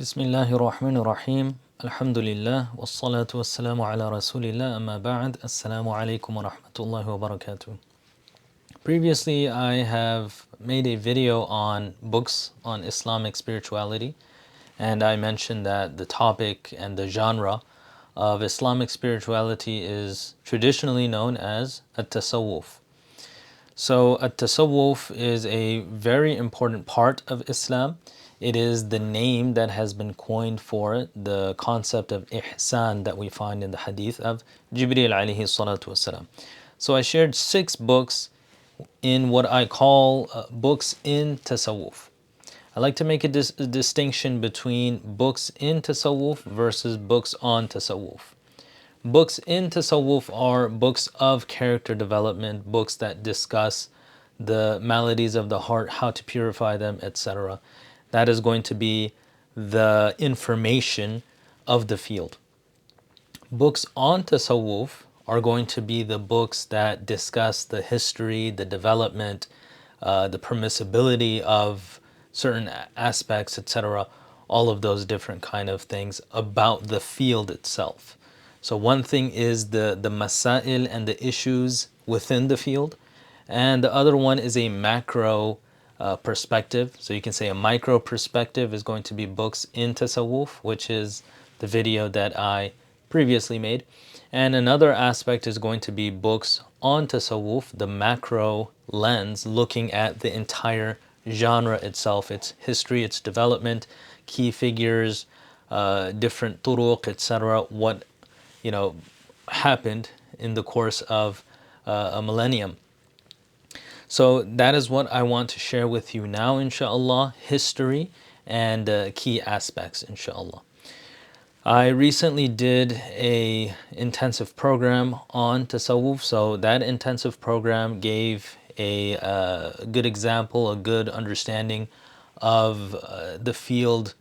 Bismillahir Rahmanir Rahim. Alhamdulillah. Wassalatu wassalamu ala Rasulillah. Amma ba'd. Assalamu alaikum wa rahmatullahi wa barakatuh. Previously, I have made a video on books on Islamic spirituality, and I mentioned that the topic and the genre of Islamic spirituality is traditionally known as al-Taṣawwuf. So, al-Taṣawwuf is a very important part of Islam. It is the name that has been coined for the concept of ihsan that we find in the hadith of Jibreel alayhi salatu wasalam. So I shared 6 books in what I call books in Tasawwuf. I like to make a distinction between books in Tasawwuf versus books on Tasawwuf. Books in Tasawwuf are books of character development, books that discuss the maladies of the heart, how to purify them, etc. That is going to be the information of the field. Books on Tasawwuf are going to be the books that discuss the history, the development, the permissibility of certain aspects, etc. All of those different kind of things about the field itself. So one thing is the masail and the issues within the field, and the other one is a macro perspective. So you can say a micro perspective is going to be books in Tasawwuf, which is the video that I previously made. And another aspect is going to be books on Tasawwuf, the macro lens, looking at the entire genre itself, its history, its development, key figures, different turuq, etc. What happened in the course of a millennium. So that is what I want to share with you now, inshallah, history and key aspects, inshallah. I recently did a intensive program on Tasawwuf, so that intensive program gave a good example, a good understanding of the field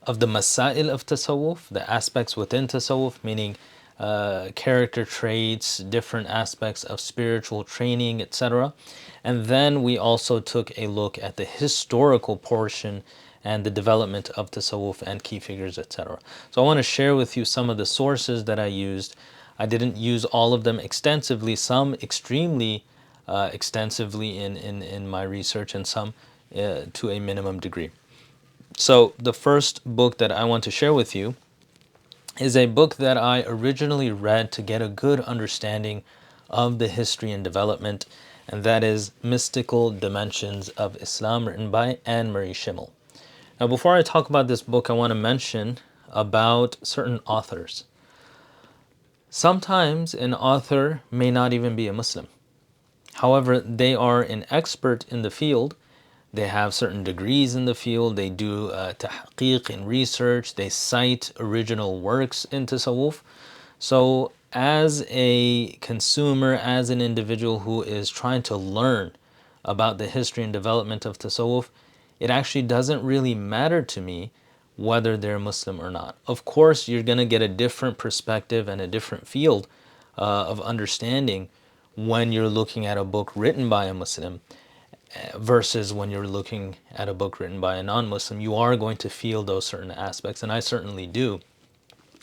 of the masail of Tasawwuf, the aspects within Tasawwuf, meaning character traits, different aspects of spiritual training, etc. And then we also took a look at the historical portion and the development of Tasawwuf and key figures, etc. So I want to share with you some of the sources that I used. I didn't use all of them extensively, some extremely extensively in my research, and some to a minimum degree. So the first book that I want to share with you is a book that I originally read to get a good understanding of the history and development, and that is Mystical Dimensions of Islam, written by Anne-Marie Schimmel. Now, before I talk about this book, I want to mention about certain authors. Sometimes an author may not even be a Muslim. However, they are an expert in the field. They have certain degrees in the field. They do tahqiq in research. They cite original works in Tasawwuf. So as a consumer, as an individual who is trying to learn about the history and development of Tasawwuf, it actually doesn't really matter to me whether they're Muslim or not. Of course, you're going to get a different perspective and a different field of understanding when you're looking at a book written by a Muslim versus when you're looking at a book written by a non-Muslim. You are going to feel those certain aspects, and I certainly do.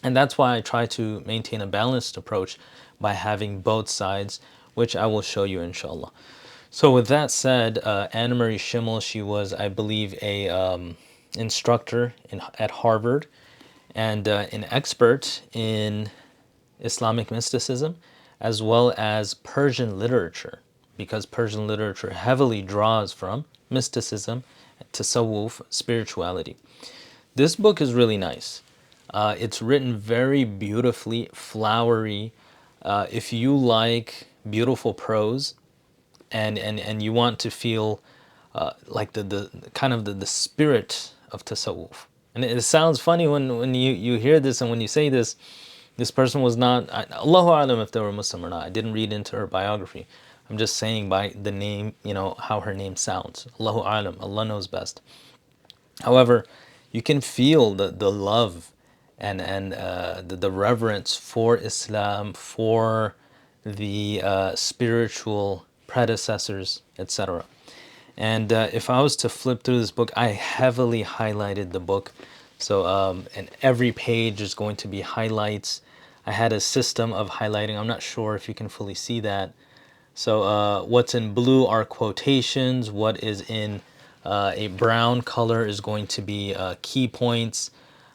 And that's why I try to maintain a balanced approach by having both sides, which I will show you, inshallah. So with that said, Anne-Marie Schimmel, she was, I believe, a instructor at Harvard and an expert in Islamic mysticism as well as Persian literature, because Persian literature heavily draws from mysticism, Tasawwuf, spirituality. This book is really nice. It's written very beautifully, flowery. If you like beautiful prose and you want to feel like the kind of the spirit of Tasawwuf. And it sounds funny when you hear this and when you say this. This person was not, Allahu Alam if they were Muslim or not. I didn't read into her biography. I'm just saying by the name, how her name sounds. Allahu Alam, Allah knows best. However, you can feel the love and the reverence for Islam, for the spiritual predecessors, etc. And if I was to flip through this book, I heavily highlighted the book So, and every page is going to be highlights. I had a system of highlighting. I'm not sure if you can fully see that. So, what's in blue are quotations. What is in a brown color is going to be key points.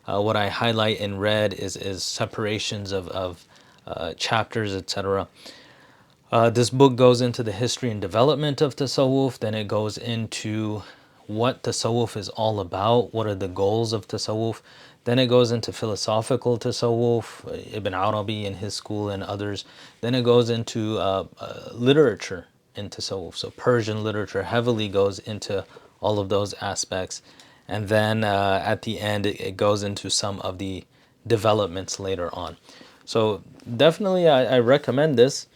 What I highlight in red is separations of chapters, etc. This book goes into the history and development of Tasawwuf, then it goes into what Tasawwuf is all about, what are the goals of Tasawwuf, then it goes into philosophical Tasawwuf, Ibn Arabi and his school and others, then it goes into literature in Tasawwuf, so Persian literature heavily goes into all of those aspects, and then at the end it goes into some of the developments later on. So definitely I recommend this,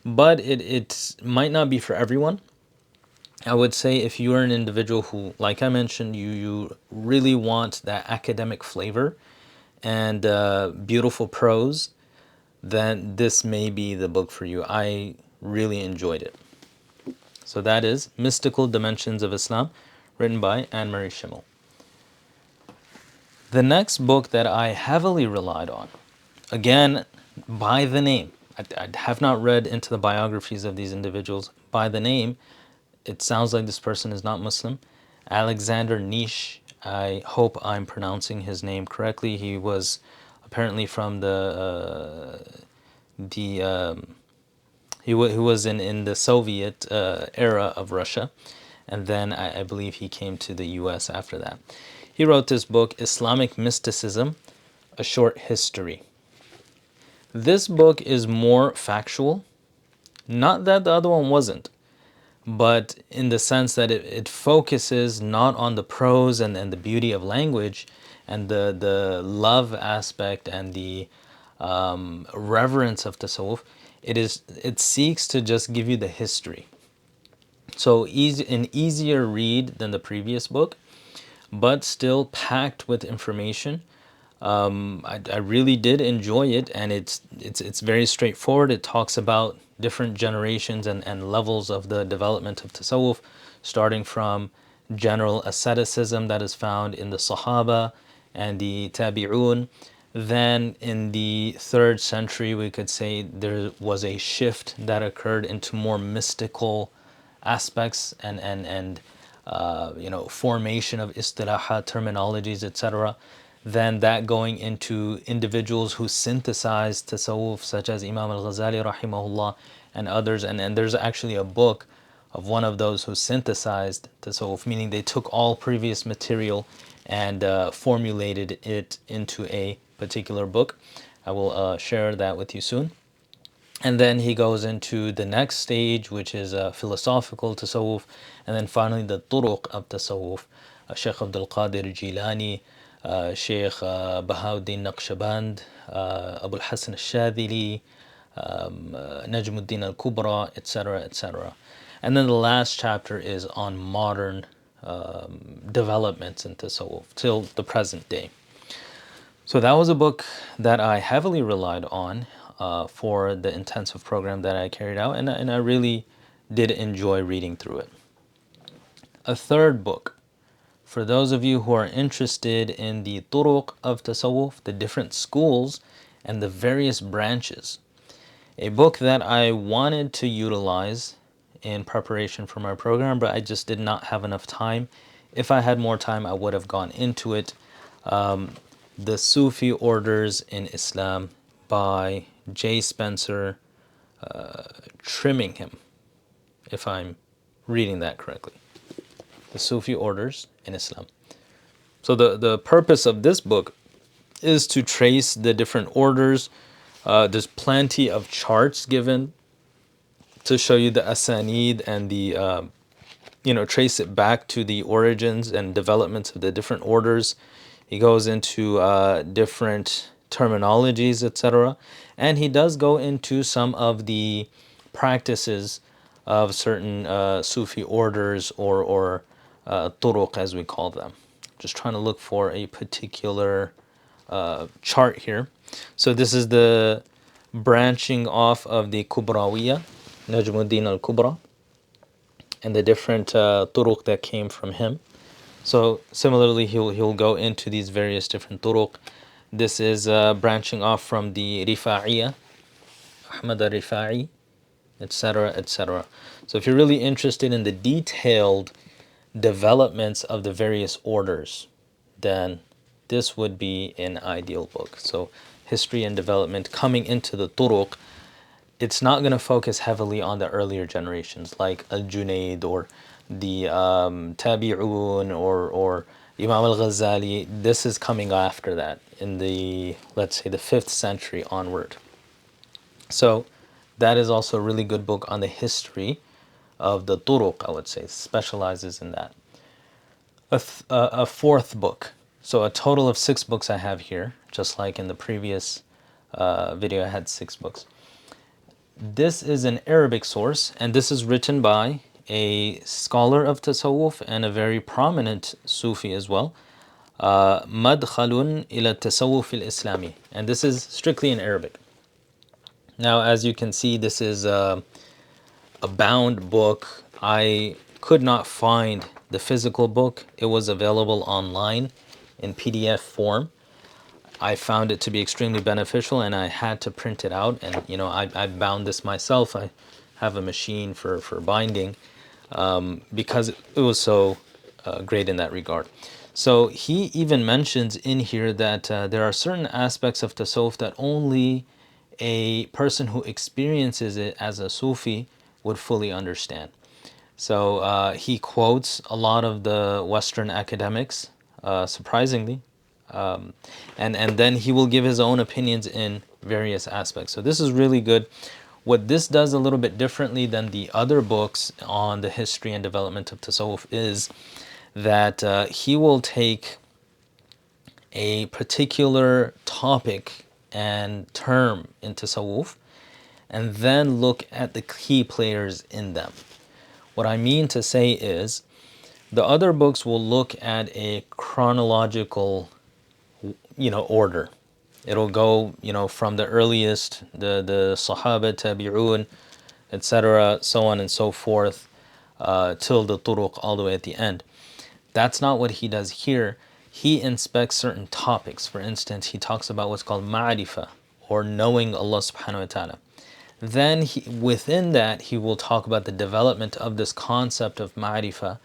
but it might not be for everyone. I would say if you are an individual who, like I mentioned, you really want that academic flavor and beautiful prose, then this may be the book for you. I really enjoyed it. So that is Mystical Dimensions of Islam, written by Anne-Marie Schimmel. The next book that I heavily relied on, again, by the name, I have not read into the biographies of these individuals. By the name, it sounds like this person is not Muslim. Alexander Nish, I hope I'm pronouncing his name correctly. He was apparently from he was in the Soviet era of Russia, and then I believe he came to the U.S. after that. He wrote this book, Islamic Mysticism, A Short History. This book is more factual. Not that the other one wasn't, but in the sense that it focuses not on the prose and the beauty of language and the love aspect and the reverence of Tasawwuf. It seeks to just give you the history. So an easier read than the previous book, but still packed with information. I really did enjoy it, and it's very straightforward. It talks about different generations and levels of the development of Tasawwuf, starting from general asceticism that is found in the Sahaba and the Tabi'un. Then in the 3rd century, we could say there was a shift that occurred into more mystical aspects and formation of istilahat, terminologies, etc. Then that going into individuals who synthesized Tasawwuf, such as Imam al-Ghazali rahimahullah and others. And there's actually a book of one of those who synthesized Tasawwuf, meaning they took all previous material and formulated it into a particular book. I will share that with you soon. And then he goes into the next stage, which is philosophical Tasawwuf, and then finally the turuq of Tasawwuf. Sheikh Abdul Qadir Jilani, Sheikh Bahauddin Naqshband, Abu al-Hasan al-Shadhili, Najmuddin al-Kubra, etc., etc. And then the last chapter is on modern developments in Tasawwuf till the present day. So that was a book that I heavily relied on for the intensive program that I carried out, and I really did enjoy reading through it. A third book, for those of you who are interested in the turuq of Tasawwuf, the different schools and the various branches, a book that I wanted to utilize in preparation for my program, but I just did not have enough time. If I had more time, I would have gone into it. The Sufi Orders in Islam by J. Spencer Trimingham, if I'm reading that correctly. The Sufi Orders in Islam. So the purpose of this book is to trace the different orders. There's plenty of charts given to show you the asanid and the trace it back to the origins and developments of the different orders. He goes into different terminologies, etc. And he does go into some of the practices of certain Sufi orders or turuq, as we call them. Just trying to look for a particular chart here. So this is the branching off of the Kubrawiya, Najmuddin al-Kubra, and the different turuq that came from him. So similarly, he'll go into these various different turuq. This is branching off from the Rifa'iyya, Ahmad al-Rifa'i, etc., etc. So if you're really interested in the detailed developments of the various orders, then this would be an ideal book. So history and development coming into the turuq, it's not going to focus heavily on the earlier generations like al-Junayd or the Tabi'un or Imam al-Ghazali. This is coming after that in the, let's say, the 5th century onward. So that is also a really good book on the history of the turuq, I would say, specializes in that. A fourth book. So a total of 6 books I have here, just like in the previous video I had 6 books. This is an Arabic source, and this is written by a scholar of Tasawwuf and a very prominent Sufi as well. Madkhal ila al-Taṣawwuf al-Islāmī. And this is strictly in Arabic. Now, as you can see, this is a bound book. I could not find the physical book. It was available online in PDF form. I found it to be extremely beneficial, and I had to print it out. And I bound this myself. I have a machine for binding because it was so great in that regard. So he even mentions in here that there are certain aspects of tasawwuf that only a person who experiences it as a Sufi would fully understand. So he quotes a lot of the Western academics, surprisingly, and then he will give his own opinions in various aspects. So this is really good. What this does a little bit differently than the other books on the history and development of Tasawwuf is that he will take a particular topic and term in Tasawwuf and then look at the key players in them. What I mean to say is the other books will look at a chronological order. It'll go, from the earliest, the Sahaba, Tabi'un, etc., so on and so forth, till the turuq, all the way at the end. That's not what he does here. He inspects certain topics. For instance, he talks about what's called ma'rifah, or knowing Allah subhanahu wa ta'ala. Then within that, he will talk about the development of this concept of ma'rifah.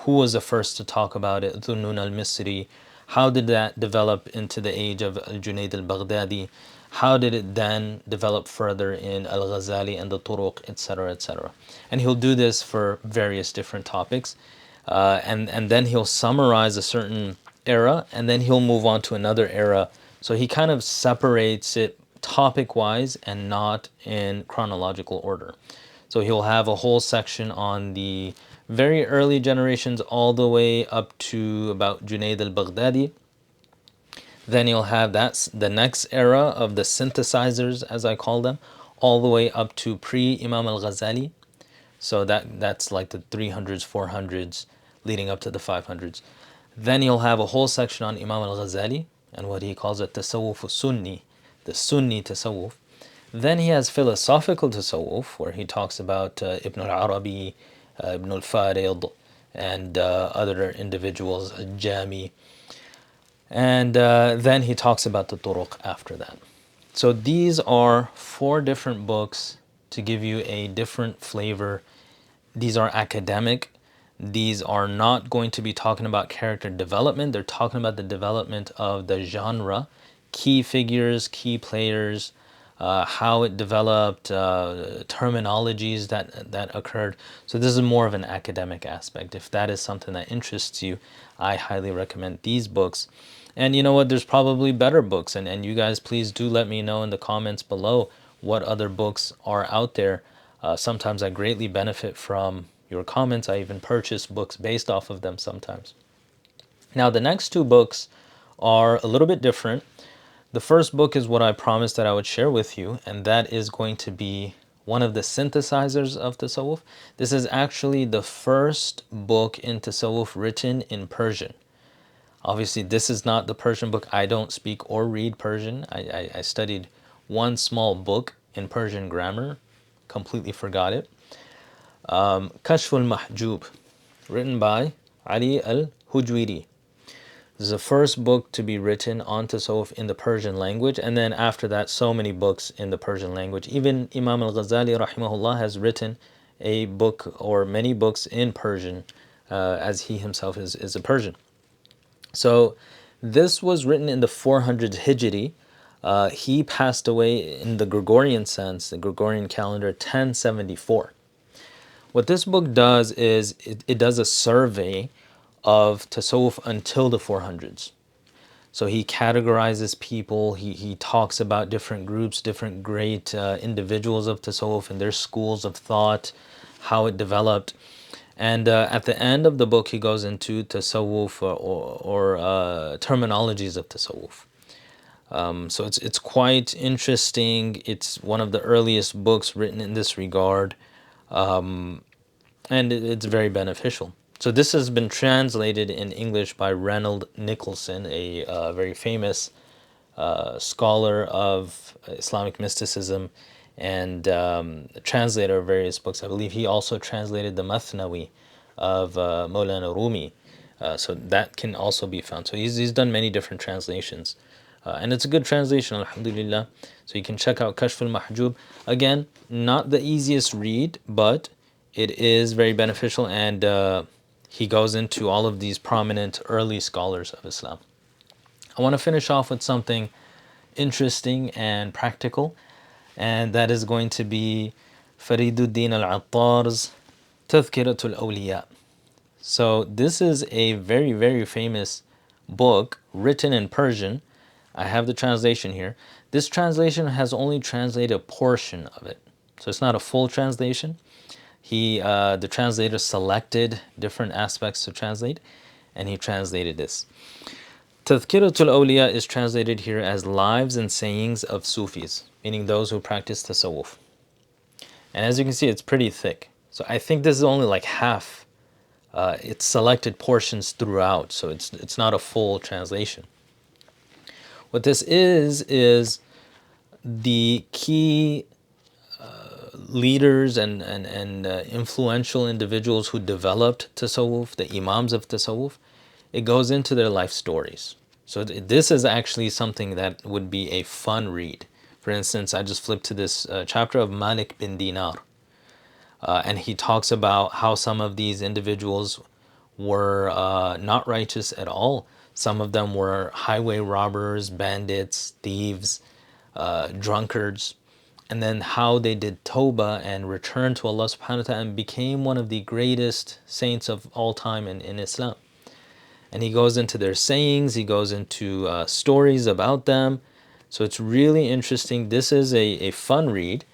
Who was the first to talk about it? Dhunnun al-Misri. How did that develop into the age of al-Junayd al-Baghdadi? How did it then develop further in al-Ghazali and the turuq, etc., etc.? And he'll do this for various different topics. And then he'll summarize a certain era, and then he'll move on to another era. So he kind of separates it topic-wise and not in chronological order. So he'll have a whole section on the very early generations all the way up to about Junayd al-Baghdadi. Then you'll have the next era of the synthesizers, as I call them, all the way up to pre-Imam al-Ghazali. So that's like the 300s, 400s, leading up to the 500s. Then you'll have a whole section on Imam al-Ghazali and what he calls a Tasawwuf Sunni, the Sunni Tasawwuf. Then he has philosophical Tasawwuf, where he talks about Ibn al-Arabi, Ibn al-Farid, and other individuals, al-Jami. And then he talks about the turuq after that. So these are 4 different books to give you a different flavor. These are academic. These are not going to be talking about character development. They're talking about the development of the genre, key figures, key players, how it developed, terminologies that occurred. So this is more of an academic aspect. If that is something that interests you, I highly recommend these books. And you know what? There's probably better books. And you guys, please do let me know in the comments below what other books are out there. Sometimes I greatly benefit from your comments. I even purchase books based off of them sometimes. Now, the next 2 books are a little bit different. The first book is what I promised that I would share with you, and that is going to be one of the synthesizers of Tasawwuf. This is actually the first book in Tasawwuf written in Persian. Obviously, this is not the Persian book. I don't speak or read Persian. I studied one small book in Persian grammar, completely forgot it. Kashf al-Maḥjūb, written by Ali Hujwiri. This is the first book to be written on Tasawwuf in the Persian language, and then after that, so many books in the Persian language. Even Imam al-Ghazali, rahimahullah, has written a book or many books in Persian, as he himself is a Persian. So this was written in the 400 Hijri. He passed away in the Gregorian sense, the Gregorian calendar, 1074. What this book does is it does a survey of Tasawwuf until the 400s. So he categorizes people, he talks about different groups, different great individuals of Tasawwuf and their schools of thought, how it developed. And at the end of the book, he goes into Tasawwuf or terminologies of Tasawwuf. So it's quite interesting. It's one of the earliest books written in this regard, and it's very beneficial. So this has been translated in English by Reynold Nicholson, a very famous scholar of Islamic mysticism and translator of various books. I believe he also translated the Mathnawi of Mawlana Rumi. So that can also be found. So he's done many different translations. And it's a good translation, alhamdulillah. So you can check out Kashf al-Maḥjūb. Again, not the easiest read, but it is very beneficial, and he goes into all of these prominent early scholars of Islam. I want to finish off with something interesting and practical, and that is going to be Fariduddin al-Attar's Tadhkiratul Awliya. So this is a very, very famous book written in Persian. I have the translation here. This translation has only translated a portion of it. So it's not a full translation. The translator selected different aspects to translate, and he translated this. Tadhkiratul Awliya is translated here as Lives and Sayings of Sufis, meaning those who practice Tasawwuf. And as you can see, it's pretty thick. So I think this is only like half. It's selected portions throughout, so it's not a full translation. What this is the key leaders and influential individuals who developed Tasawwuf, the Imams of Tasawwuf. It goes into their life stories. So this is actually something that would be a fun read. For instance, I just flipped to this chapter of Malik bin Dinar. And he talks about how some of these individuals were not righteous at all. Some of them were highway robbers, bandits, thieves, drunkards. And then how they did tawbah and returned to Allah subhanahu wa ta'ala and became one of the greatest saints of all time in Islam. And he goes into their sayings, he goes into stories about them. So it's really interesting. This is a fun read,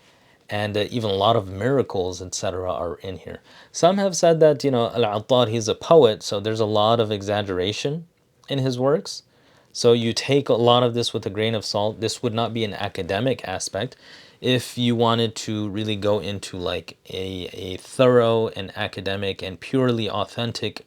and even a lot of miracles, etc. are in here. Some have said that, Al-Attar, he's a poet, so there's a lot of exaggeration in his works. So you take a lot of this with a grain of salt. This would not be an academic aspect. If you wanted to really go into like a thorough and academic and purely authentic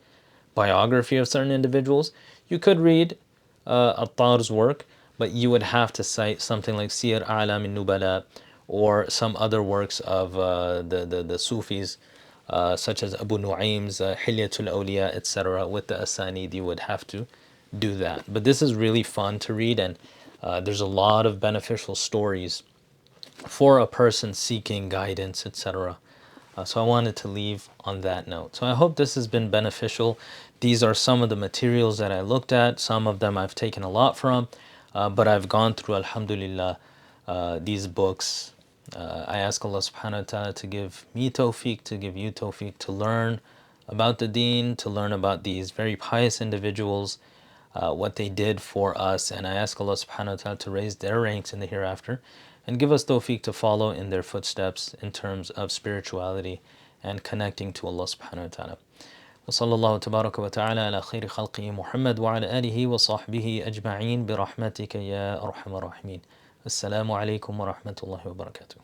biography of certain individuals, you could read Attar's work, but you would have to cite something like Siyar A'lam al-Nubala or some other works of the Sufis, such as Abu Nu'aym's Hilyatul Awliya, etc. With the Asanid, you would have to do that. But this is really fun to read, and there's a lot of beneficial stories for a person seeking guidance, etc. So I wanted to leave on that note. So I hope this has been beneficial. These are some of the materials that I looked at. Some of them I've taken a lot from, but I've gone through, alhamdulillah, these books. I ask Allah subhanahu wa ta'ala to give me tawfiq, to give you tawfiq, to learn about the deen, to learn about these very pious individuals, what they did for us. And I ask Allah subhanahu wa ta'ala to raise their ranks in the hereafter and give us tawfiq to follow in their footsteps in terms of spirituality and connecting to Allah subhanahu wa ta'ala. وصلى الله تبارك وتعالى على خير خلقه محمد وعلى آله وصحبه أجمعين برحمتك يا أرحم الراحمين. السلام عليكم ورحمة الله وبركاته.